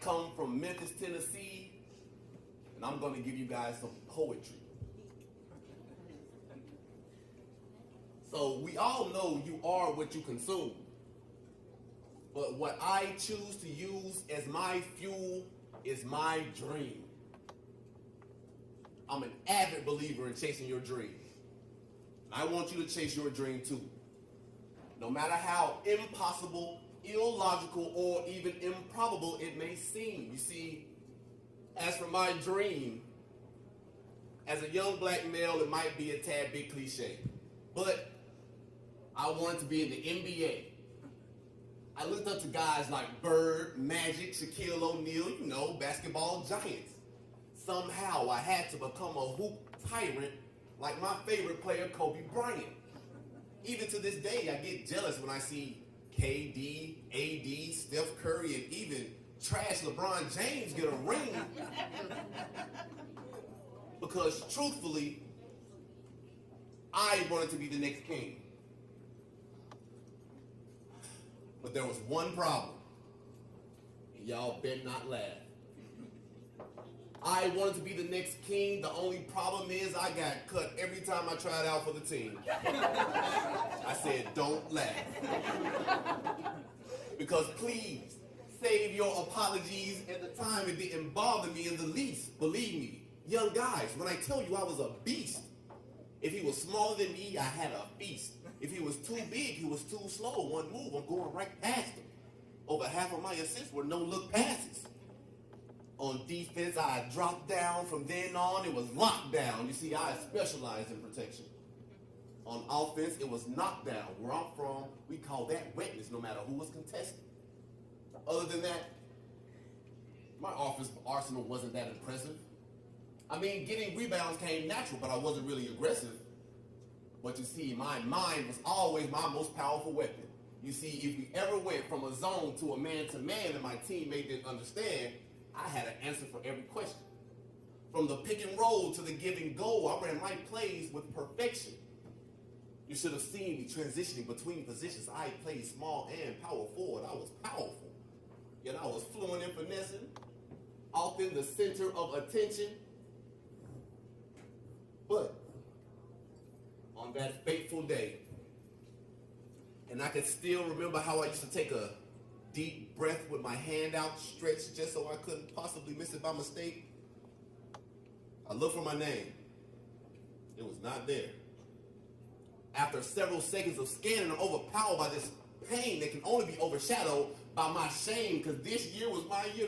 come from Memphis, Tennessee, and I'm going to give you guys some poetry. So we all know you are what you consume. But what I choose to use as my fuel is my dream. I'm an avid believer in chasing your dream. I want you to chase your dream too. No matter how impossible, illogical, or even improbable it may seem. You see, as for my dream, as a young black male, it might be a tad bit cliche. But I wanted to be in the NBA. I looked up to guys like Bird, Magic, Shaquille O'Neal, you know, basketball giants. Somehow I had to become a hoop tyrant like my favorite player, Kobe Bryant. Even to this day, I get jealous when I see KD, AD, Steph Curry, and even trash LeBron James get a ring. Because truthfully, I wanted to be the next king. But there was one problem. And y'all better not laugh. I wanted to be the next king. The only problem is I got cut every time I tried out for the team. I said, don't laugh. Because please, save your apologies. At the time, it didn't bother me in the least. Believe me, young guys, when I tell you I was a beast, if he was smaller than me, I had a feast. If he was too big, he was too slow. One move, I'm going right past him. Over half of my assists were no-look passes. On defense, I dropped down. From then on, it was lockdown. You see, I specialized in protection. On offense, it was knockdown. Where I'm from, we call that wetness, no matter who was contesting. Other than that, my offense arsenal wasn't that impressive. I mean, getting rebounds came natural, but I wasn't really aggressive. But you see, my mind was always my most powerful weapon. You see, if we ever went from a zone to a man-to-man and my teammate didn't understand, I had an answer for every question. From the pick and roll to the give and go, I ran my plays with perfection. You should have seen me transitioning between positions. I played small and power forward. I was powerful. Yet I was fluent in finessing, often the center of attention. But on that fateful day, and I can still remember how I used to take a deep breath with my hand outstretched just so I couldn't possibly miss it by mistake. I looked for my name. It was not there. After several seconds of scanning, I'm overpowered by this pain that can only be overshadowed by my shame, because this year was my year.